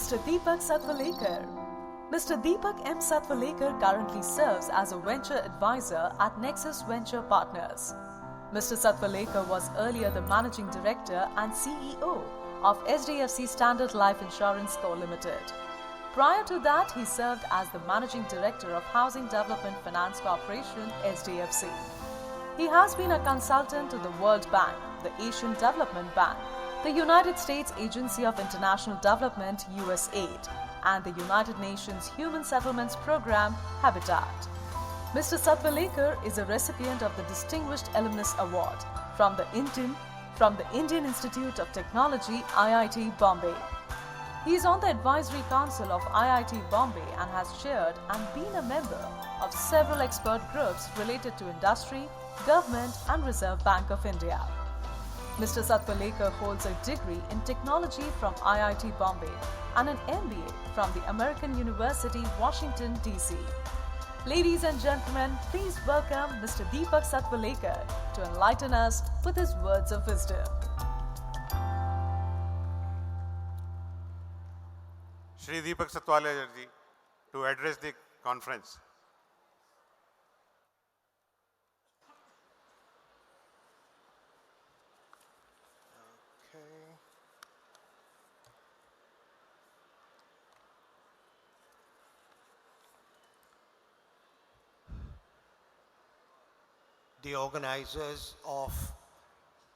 Mr. Deepak Satwalekar. Mr. Deepak M. Satwalekar currently serves as a venture advisor at Nexus Venture Partners. Mr. Satwalekar was earlier the managing director and CEO of SDFC Standard Life Insurance Co. Limited. Prior to that, he served as the managing director of Housing Development Finance Corporation (SDFC). He has been a consultant to the World Bank, the Asian Development Bank, the United States Agency of International Development (USAID), and the United Nations Human Settlements Program Habitat. Mr. Satwalekar is a recipient of the Distinguished Alumnus Award from the Indian Institute of Technology (IIT) Bombay. He is on the Advisory Council of IIT Bombay and has chaired and been a member of several expert groups related to industry, government and Reserve Bank of India. Mr. Satwalekar holds a degree in technology from IIT Bombay and an MBA from the American University, Washington, D.C. Ladies and gentlemen, please welcome Mr. Deepak Satwalekar to enlighten us with his words of wisdom. Shri Deepak Satwalekar ji to address the conference. The organizers of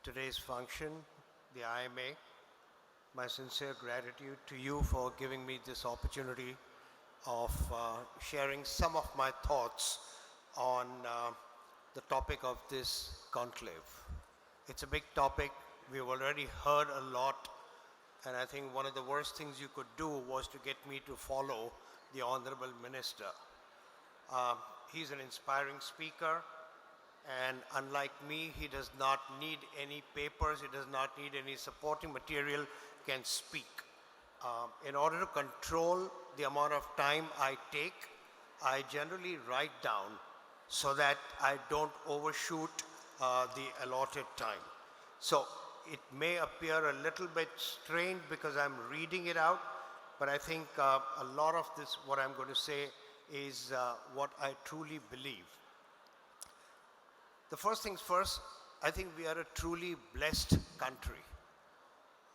today's function, the IMA, my sincere gratitude to you for giving me this opportunity of sharing some of my thoughts on the topic of this conclave. It's a big topic. We've already heard a lot, and I think one of the worst things you could do was to get me to follow the Honorable Minister. He's an inspiring speaker. And unlike me, he does not need any papers, he does not need any supporting material, can speak. In order to control the amount of time I take, I generally write down so that I don't overshoot the allotted time. So it may appear a little bit strained because I'm reading it out, but I think a lot of this, what I'm going to say, is what I truly believe. The first things first, I think we are a truly blessed country.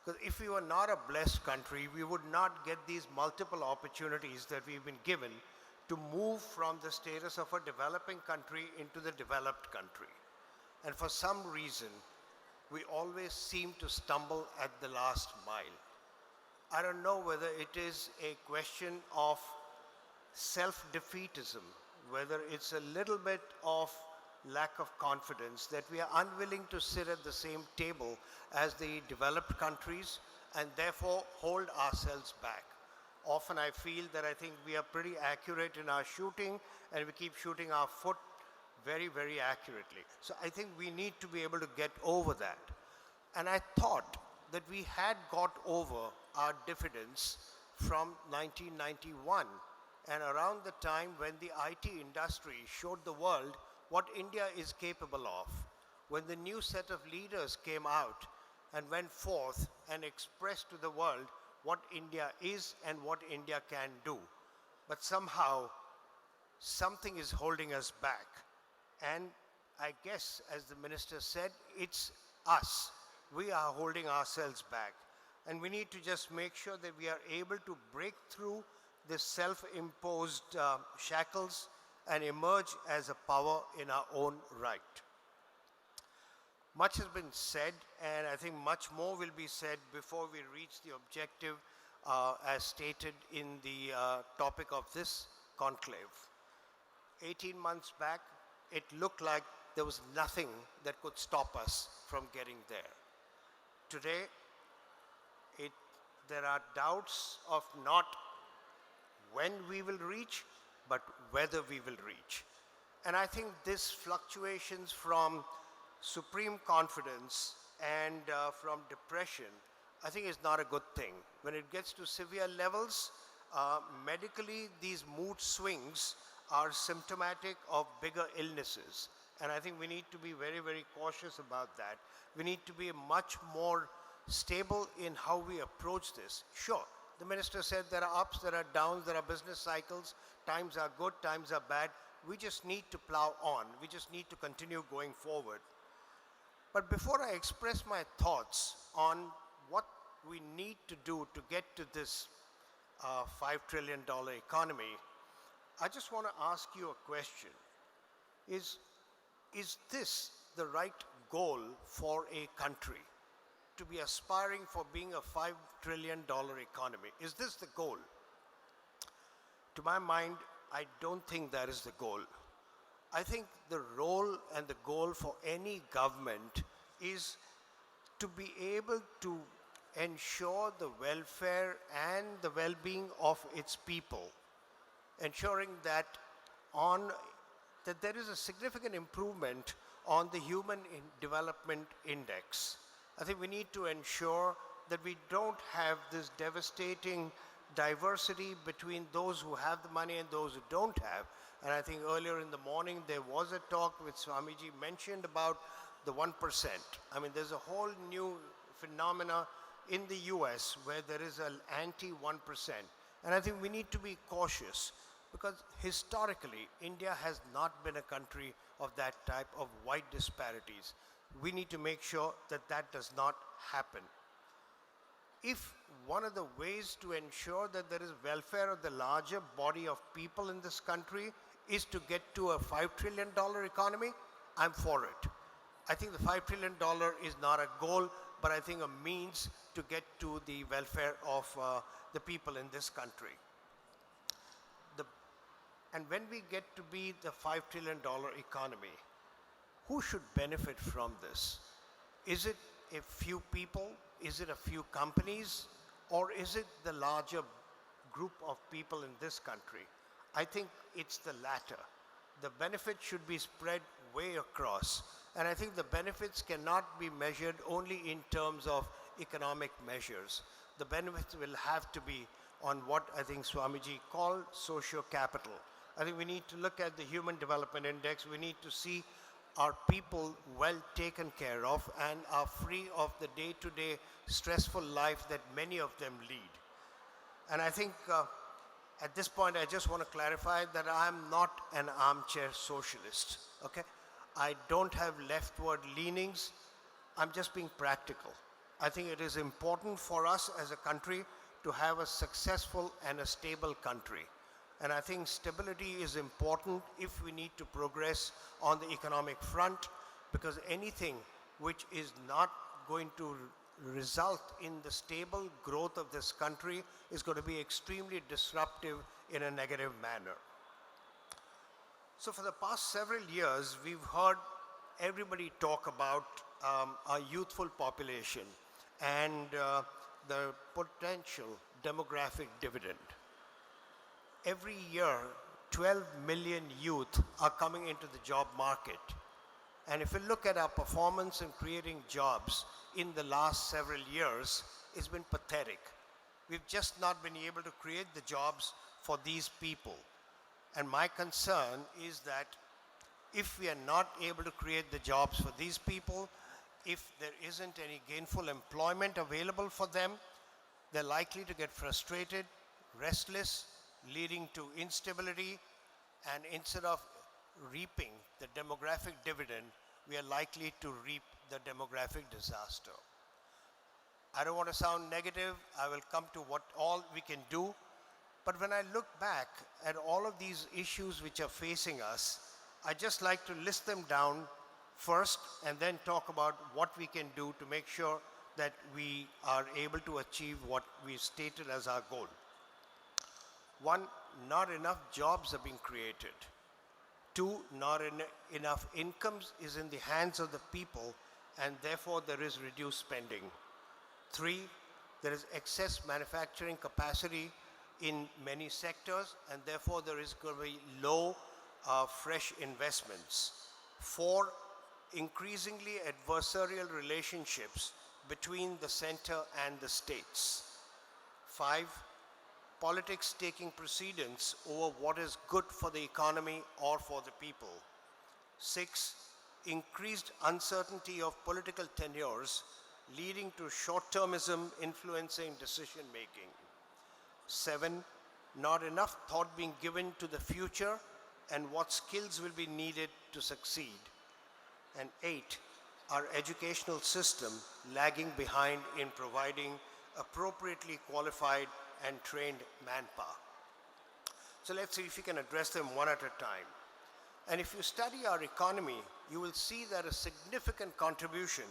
Because if we were not a blessed country, we would not get these multiple opportunities that we've been given to move from the status of a developing country into the developed country. And for some reason, we always seem to stumble at the last mile. I don't know whether it is a question of self-defeatism, whether it's a little bit of lack of confidence that we are unwilling to sit at the same table as the developed countries and therefore hold ourselves back. Often I feel that I think we are pretty accurate in our shooting and we keep shooting our foot very, very accurately. So I think we need to be able to get over that. And I thought that we had got over our diffidence from 1991 and around the time when the IT industry showed the world what India is capable of, when the new set of leaders came out and went forth and expressed to the world what India is and what India can do. But somehow, something is holding us back. And I guess, as the minister said, it's us. We are holding ourselves back. And we need to just make sure that we are able to break through the self-imposed shackles and emerge as a power in our own right. Much has been said, and I think much more will be said before we reach the objective as stated in the topic of this conclave. 18 months back, it looked like there was nothing that could stop us from getting there. Today, there are doubts of not when we will reach, but whether we will reach. And I think this fluctuations from supreme confidence and from depression, I think is not a good thing. When it gets to severe levels, medically these mood swings are symptomatic of bigger illnesses. And I think we need to be very, very cautious about that. We need to be much more stable in how we approach this. Sure, The minister said there are ups, there are downs, there are business cycles, times are good, times are bad. We just need to plow on. We just need to continue going forward. But before I express my thoughts on what we need to do to get to this $5 trillion economy, I just want to ask you a question. Is this the right goal for a country? To be aspiring for being a $5 trillion economy? Is this the goal? To my mind, I don't think that is the goal. I think the role and the goal for any government is to be able to ensure the welfare and the well-being of its people, ensuring that there is a significant improvement on the Human Development Index. I think we need to ensure that we don't have this devastating diversity between those who have the money and those who don't have. And I think earlier in the morning there was a talk which Swamiji mentioned about the 1%. I mean, there's a whole new phenomena in the US where there is an anti-1%. And I think we need to be cautious because historically India has not been a country of that type of wide disparities. We need to make sure that that does not happen. If one of the ways to ensure that there is welfare of the larger body of people in this country is to get to a $5 trillion economy, I'm for it. I think the $5 trillion is not a goal, but I think a means to get to the welfare of the people in this country. And when we get to be the $5 trillion economy, who should benefit from this? Is it a few people? Is it a few companies? Or is it the larger group of people in this country? I think it's the latter. The benefit should be spread way across. And I think the benefits cannot be measured only in terms of economic measures. The benefits will have to be on what I think Swamiji called socio-capital. I think we need to look at the Human Development Index. We need to see are people well taken care of and are free of the day-to-day stressful life that many of them lead. And I think at this point, I just want to clarify that I'm not an armchair socialist, okay? I don't have leftward leanings. I'm just being practical. I think it is important for us as a country to have a successful and a stable country. And I think stability is important if we need to progress on the economic front, because anything which is not going to result in the stable growth of this country is going to be extremely disruptive in a negative manner. So for the past several years, we've heard everybody talk about our youthful population and the potential demographic dividend. Every year, 12 million youth are coming into the job market. And if we look at our performance in creating jobs in the last several years, it's been pathetic. We've just not been able to create the jobs for these people. And my concern is that if we are not able to create the jobs for these people, if there isn't any gainful employment available for them, they're likely to get frustrated, restless, leading to instability, and instead of reaping the demographic dividend, we are likely to reap the demographic disaster. I don't want to sound negative. I will come to what all we can do. But when I look back at all of these issues which are facing us, I just like to list them down first and then talk about what we can do to make sure that we are able to achieve what we stated as our goal. One, not enough jobs are being created. Two, not enough incomes is in the hands of the people, and therefore there is reduced spending. Three, there is excess manufacturing capacity in many sectors, and therefore there is going to be low fresh investments. Four, increasingly adversarial relationships between the center and the states. Five, politics taking precedence over what is good for the economy or for the people. Six, increased uncertainty of political tenures leading to short-termism influencing decision-making. 7, not enough thought being given to the future and what skills will be needed to succeed. And 8, our educational system lagging behind in providing appropriately qualified and trained manpower. So let's see if we can address them one at a time. And if you study our economy, you will see that a significant contribution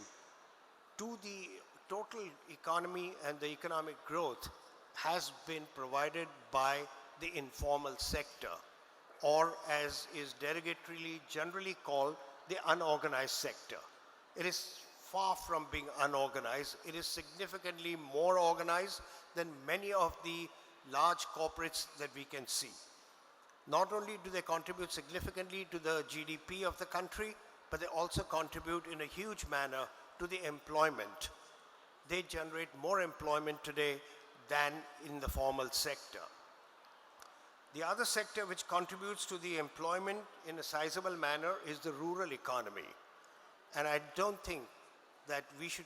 to the total economy and the economic growth has been provided by the informal sector, or as is derogatorily generally called, the unorganized sector. It is far from being unorganized. It is significantly more organized than many of the large corporates that we can see. Not only do they contribute significantly to the GDP of the country, but they also contribute in a huge manner to the employment. They generate more employment today than in the formal sector. The other sector which contributes to the employment in a sizable manner is the rural economy. And I don't think that we should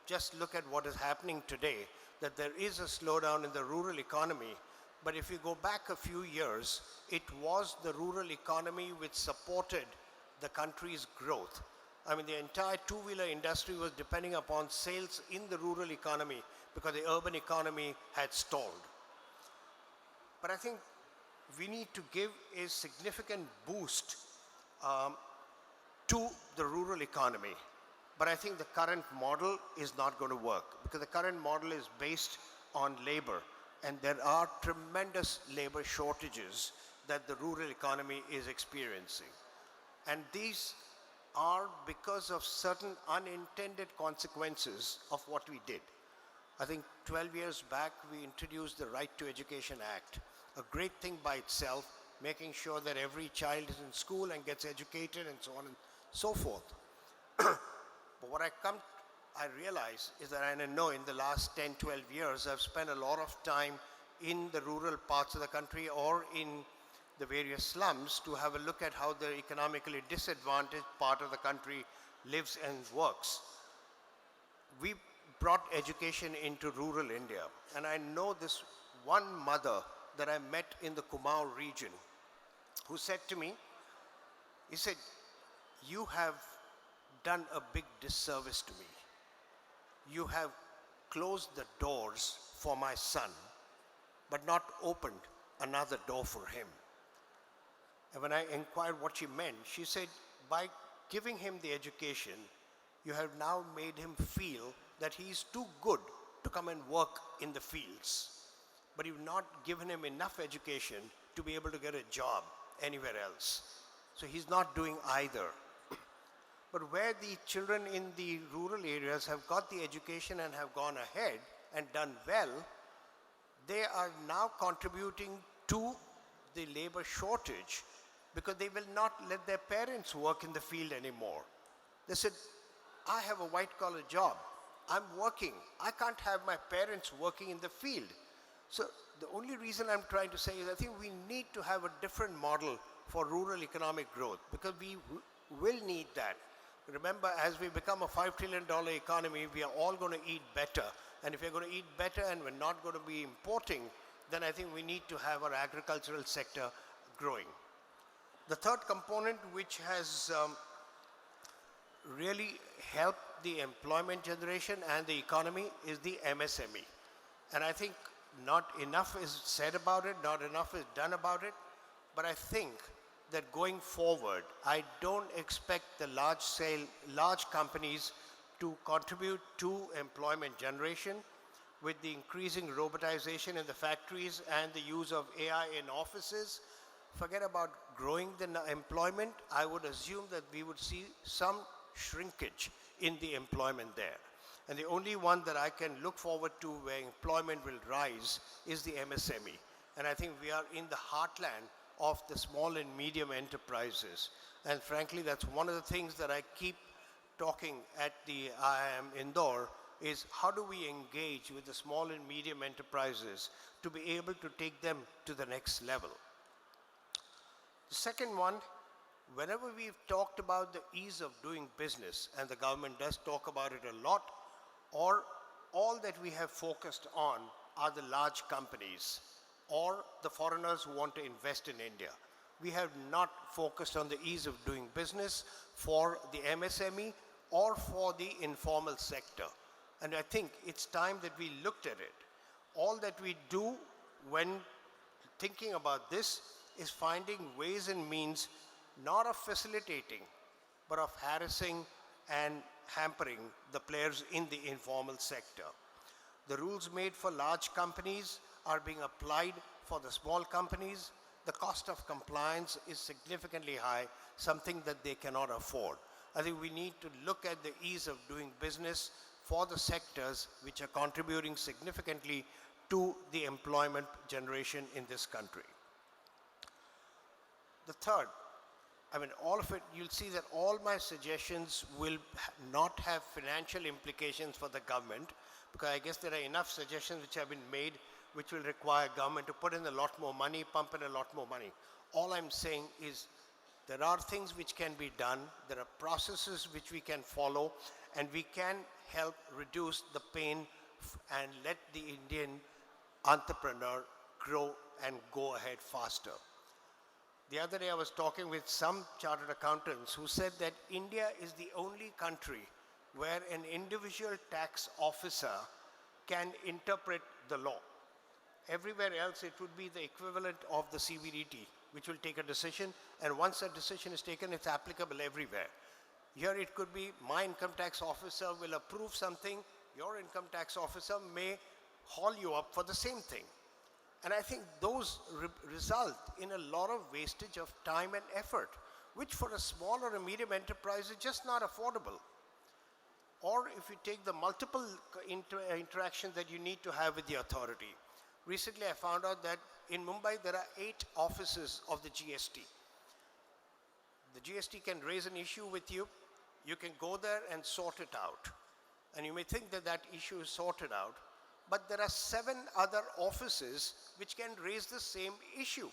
just look at what is happening today, that there is a slowdown in the rural economy. But if you go back a few years, it was the rural economy which supported the country's growth. I mean, the entire two-wheeler industry was depending upon sales in the rural economy because the urban economy had stalled. But I think we need to give a significant boost to the rural economy. But I think the current model is not going to work because the current model is based on labor. And there are tremendous labor shortages that the rural economy is experiencing. And these are because of certain unintended consequences of what we did. I think 12 years back, we introduced the Right to Education Act, a great thing by itself, making sure that every child is in school and gets educated and so on and so forth. But what I realize is that I know in the last 10, 12 years, I've spent a lot of time in the rural parts of the country or in the various slums to have a look at how the economically disadvantaged part of the country lives and works. We brought education into rural India. And I know this one mother that I met in the Kumaon region who said to me, he said, "You have done a big disservice to me. You have closed the doors for my son, but not opened another door for him." And when I inquired what she meant, she said, by giving him the education, you have now made him feel that he is too good to come and work in the fields. But you've not given him enough education to be able to get a job anywhere else. So he's not doing either. But where the children in the rural areas have got the education and have gone ahead and done well, they are now contributing to the labor shortage because they will not let their parents work in the field anymore. They said, "I have a white-collar job. I'm working. I can't have my parents working in the field." So the only reason I'm trying to say is I think we need to have a different model for rural economic growth because we will need that. Remember, as we become a $5 trillion economy, we are all going to eat better. And if we're going to eat better and we're not going to be importing, then I think we need to have our agricultural sector growing. The third component which has really helped the employment generation and the economy is the MSME. And I think not enough is said about it, not enough is done about it, but I think that going forward, I don't expect the large companies to contribute to employment generation with the increasing robotization in the factories and the use of AI in offices. Forget about growing the employment. I would assume that we would see some shrinkage in the employment there. And the only one that I can look forward to where employment will rise is the MSME. And I think we are in the heartland of the small and medium enterprises. And frankly, that's one of the things that I keep talking at the IIM Indore is how do we engage with the small and medium enterprises to be able to take them to the next level. The second one, whenever we've talked about the ease of doing business, and the government does talk about it a lot, or all that we have focused on are the large companies or the foreigners who want to invest in India. We have not focused on the ease of doing business for the MSME or for the informal sector. And I think it's time that we looked at it. All that we do when thinking about this is finding ways and means not of facilitating, but of harassing and hampering the players in the informal sector. The rules made for large companies are being applied for the small companies. The cost of compliance is significantly high, something that they cannot afford. I think we need to look at the ease of doing business for the sectors which are contributing significantly to the employment generation in this country. The third, all of it, you'll see that all my suggestions will not have financial implications for the government, because I guess there are enough suggestions which have been made which will require government to put in a lot more money, pump in a lot more money. All I'm saying is there are things which can be done, there are processes which we can follow, and we can help reduce the pain and let the Indian entrepreneur grow and go ahead faster. The other day I was talking with some chartered accountants who said that India is the only country where an individual tax officer can interpret the law. Everywhere else it would be the equivalent of the CBDT, which will take a decision, and once a decision is taken, it's applicable everywhere. Here it could be my income tax officer will approve something, your income tax officer may haul you up for the same thing. And I think those result in a lot of wastage of time and effort, which for a small or a medium enterprise is just not affordable. Or if you take the multiple interactions that you need to have with the authority. Recently I found out that in Mumbai there are 8 offices of the GST. The GST can raise an issue with you, you can go there and sort it out. And you may think that that issue is sorted out, but there are 7 other offices which can raise the same issue.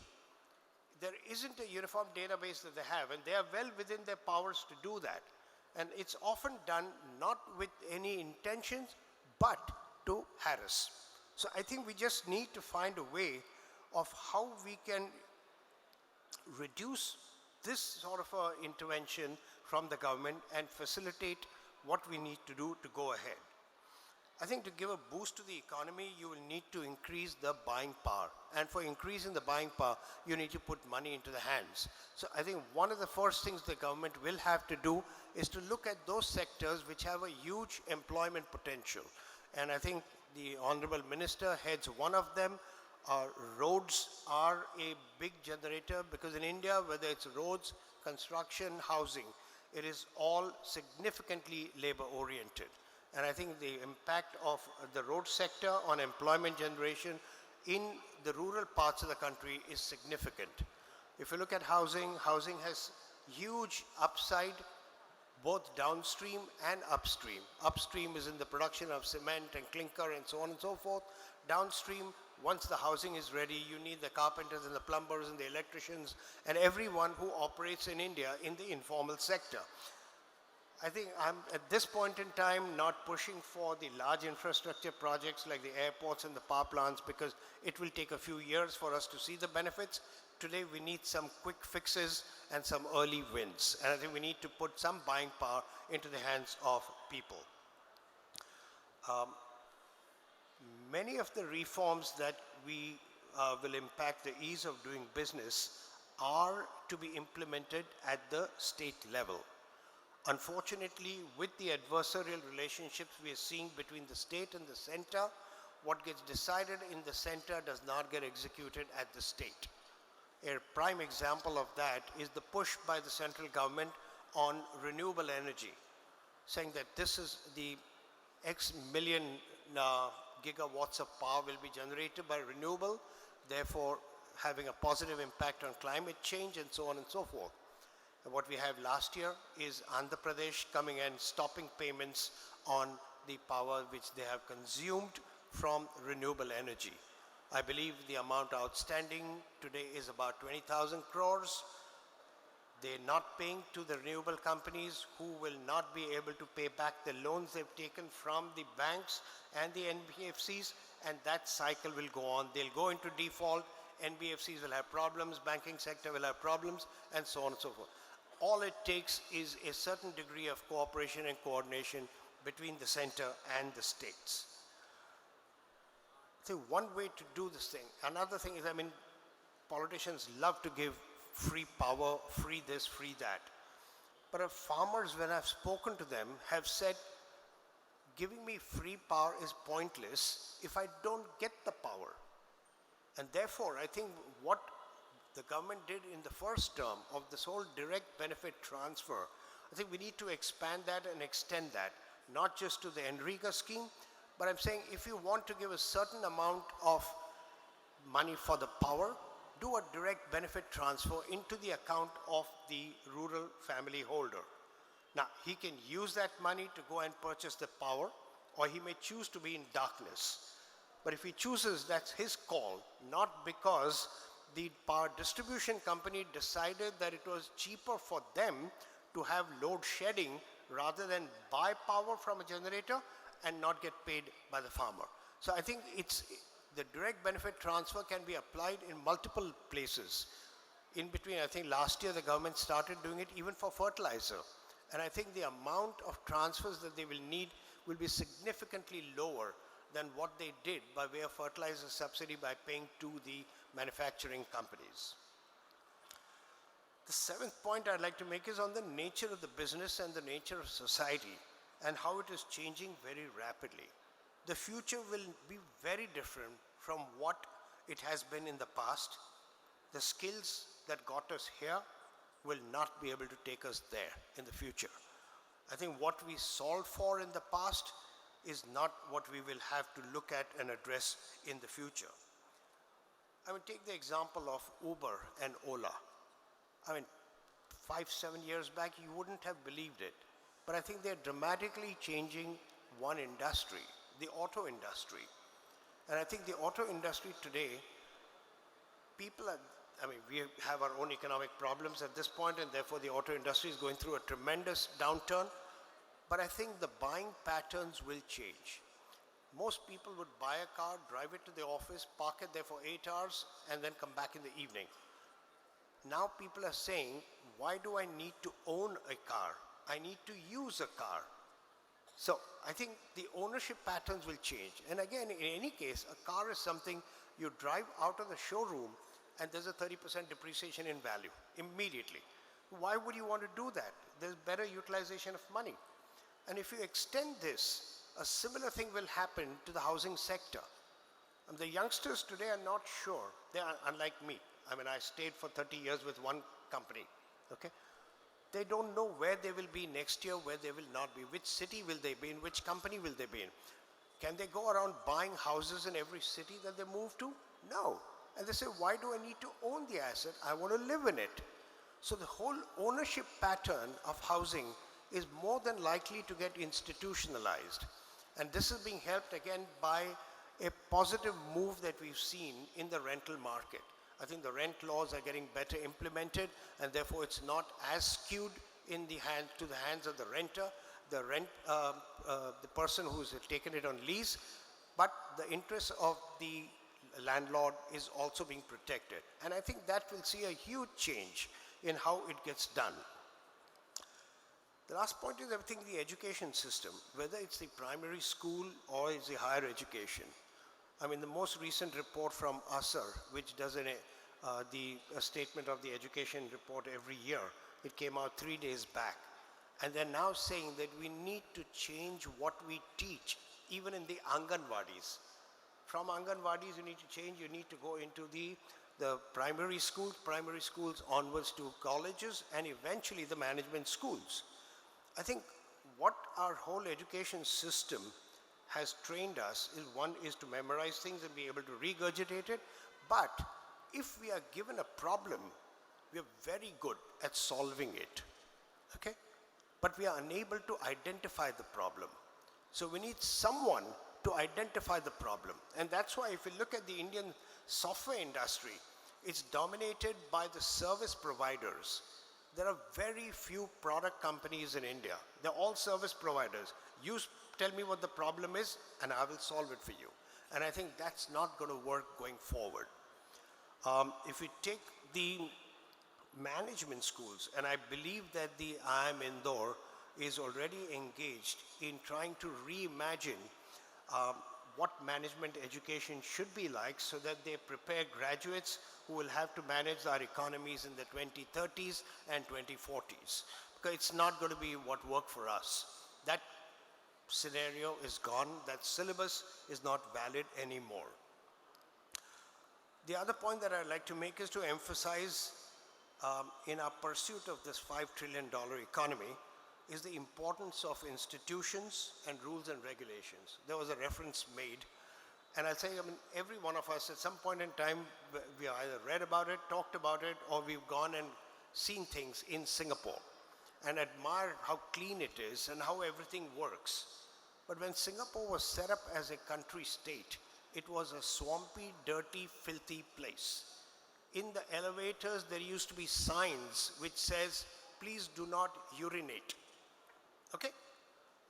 There isn't a uniform database that they have, and they are well within their powers to do that. And it's often done not with any intentions, but to harass. So I think we just need to find a way of how we can reduce this sort of intervention from the government and facilitate what we need to do to go ahead. I think to give a boost to the economy, you will need to increase the buying power. And for increasing the buying power, you need to put money into the hands. So I think one of the first things the government will have to do is to look at those sectors which have a huge employment potential. And I think the Honorable Minister heads one of them. Roads are a big generator, because in India, whether it's roads, construction, housing, it is all significantly labor oriented. And I think the impact of the road sector on employment generation in the rural parts of the country is significant. If you look at housing, housing has huge upside, both downstream and upstream. Upstream is in the production of cement and clinker and so on and so forth. Downstream, once the housing is ready, you need the carpenters and the plumbers and the electricians and everyone who operates in India in the informal sector. I think I'm, at this point in time, not pushing for the large infrastructure projects like the airports and the power plants, because it will take a few years for us to see the benefits. Today, we need some quick fixes and some early wins. And I think we need to put some buying power into the hands of people. Many of the reforms that we will impact the ease of doing business are to be implemented at the state level. Unfortunately, with the adversarial relationships we are seeing between the state and the center, what gets decided in the center does not get executed at the state. A prime example of that is the push by the central government on renewable energy, saying that this is the X million gigawatts of power will be generated by renewable, therefore having a positive impact on climate change and so on and so forth. And what we have last year is Andhra Pradesh coming and stopping payments on the power which they have consumed from renewable energy. I believe the amount outstanding today is about 20,000 crores. They're not paying to the renewable companies, who will not be able to pay back the loans they've taken from the banks and the NBFCs, and that cycle will go on. They'll go into default, NBFCs will have problems, banking sector will have problems, and so on and so forth. All it takes is a certain degree of cooperation and coordination between the center and the states. So one way to do this thing. Another thing is, politicians love to give free power, free this, free that. But farmers, when I've spoken to them, have said, giving me free power is pointless if I don't get the power. And therefore, I think what the government did in the first term of this whole direct benefit transfer, I think we need to expand that and extend that, not just to the NREGA scheme, but I'm saying if you want to give a certain amount of money for the power, do a direct benefit transfer into the account of the rural family holder. Now, he can use that money to go and purchase the power, or he may choose to be in darkness. But if he chooses, that's his call, not because the power distribution company decided that it was cheaper for them to have load shedding rather than buy power from a generator and not get paid by the farmer. So I think the direct benefit transfer can be applied in multiple places. In between, I think last year the government started doing it even for fertilizer. And I think the amount of transfers that they will need will be significantly lower than what they did by way of fertilizer subsidy by paying to the manufacturing companies. The seventh point I'd like to make is on the nature of the business and the nature of society and how it is changing very rapidly. The future will be very different from what it has been in the past. The skills that got us here will not be able to take us there in the future. I think what we solved for in the past is not what we will have to look at and address in the future. I mean, take the example of Uber and Ola. I mean, 5-7 years back, you wouldn't have believed it. But I think they're dramatically changing one industry, the auto industry. And I think the auto industry today, we have our own economic problems at this point, and therefore the auto industry is going through a tremendous downturn. But I think the buying patterns will change. Most people would buy a car, drive it to the office, park it there for 8 hours, and then come back in the evening. Now people are saying, why do I need to own a car? I need to use a car. So I think the ownership patterns will change. And again, in any case, a car is something you drive out of the showroom and there's a 30% depreciation in value immediately. Why would you want to do that? There's better utilization of money. And if you extend this, a similar thing will happen to the housing sector. And the youngsters today are not sure. They are unlike me. I stayed for 30 years with one company. Okay? They don't know where they will be next year, where they will not be. Which city will they be in? Which company will they be in? Can they go around buying houses in every city that they move to? No. And they say, why do I need to own the asset? I want to live in it. So the whole ownership pattern of housing is more than likely to get institutionalized. And this is being helped again by a positive move that we've seen in the rental market. I think the rent laws are getting better implemented, and therefore it's not as skewed to the hands of the renter, the person who's taken it on lease, but the interest of the landlord is also being protected. And I think that will see a huge change in how it gets done. The last point is, I think, the education system, whether it's the primary school or it's the higher education. The most recent report from ASER, which does a statement of the education report every year, it came out 3 days back. And they're now saying that we need to change what we teach, even in the Anganwadis. From Anganwadis, you need to change, you need to go into the primary schools onwards to colleges, and eventually the management schools. I think what our whole education system has trained us is to memorize things and be able to regurgitate it. But if we are given a problem, we are very good at solving it. Okay? But we are unable to identify the problem. So we need someone to identify the problem. And that's why if you look at the Indian software industry, it's dominated by the service providers. There are very few product companies in India. They're all service providers. You tell me what the problem is, and I will solve it for you. And I think that's not going to work going forward. If we take the management schools, and I believe that the IIM Indore is already engaged in trying to reimagine what management education should be like so that they prepare graduates who will have to manage our economies in the 2030s and 2040s. Because it's not going to be what worked for us. That scenario is gone. That syllabus is not valid anymore. The other point that I'd like to make is to emphasize in our pursuit of this $5 trillion economy is the importance of institutions and rules and regulations. There was a reference made, and I'll say, I mean, every one of us at some point in time, we either read about it, talked about it, or we've gone and seen things in Singapore and admired how clean it is and how everything works. But when Singapore was set up as a country state, it was a swampy, dirty, filthy place. In the elevators, there used to be signs which says, please do not urinate. Okay?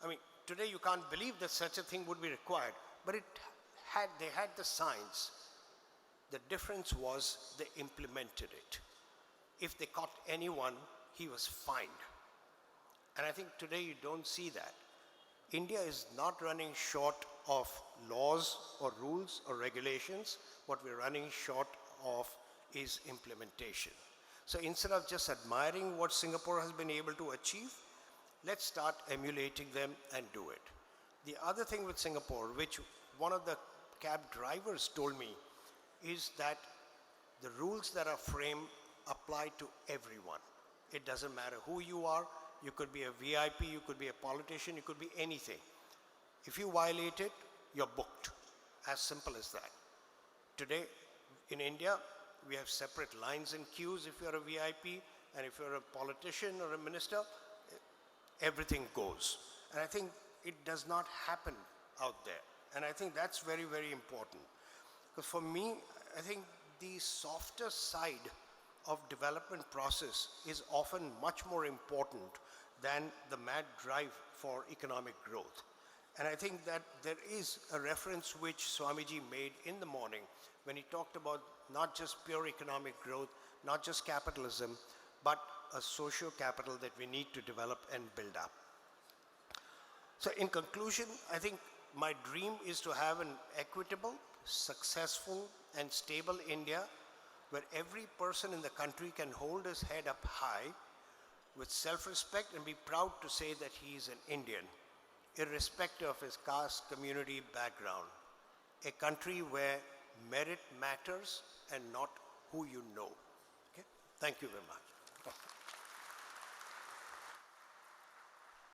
I mean, today you can't believe that such a thing would be required, but they had the signs. The difference was they implemented it. If they caught anyone, he was fined. And I think today you don't see that. India is not running short of laws or rules or regulations. What we're running short of is implementation. So instead of just admiring what Singapore has been able to achieve, let's start emulating them and do it. The other thing with Singapore, which one of the cab drivers told me, is that the rules that are framed apply to everyone. It doesn't matter who you are. You could be a VIP, you could be a politician, you could be anything. If you violate it, you're booked. As simple as that. Today, in India, we have separate lines and queues if you're a VIP, and if you're a politician or a minister, everything goes. And I think it does not happen out there. And I think that's very, very important. Because for me, I think the softer side of development process is often much more important than the mad drive for economic growth. And I think that there is a reference which Swamiji made in the morning when he talked about not just pure economic growth, not just capitalism, but a social capital that we need to develop and build up. So in conclusion, I think my dream is to have an equitable, successful, and stable India where every person in the country can hold his head up high with self-respect and be proud to say that he is an Indian, irrespective of his caste, community, background. A country where merit matters and not who you know. Okay? Thank you very much.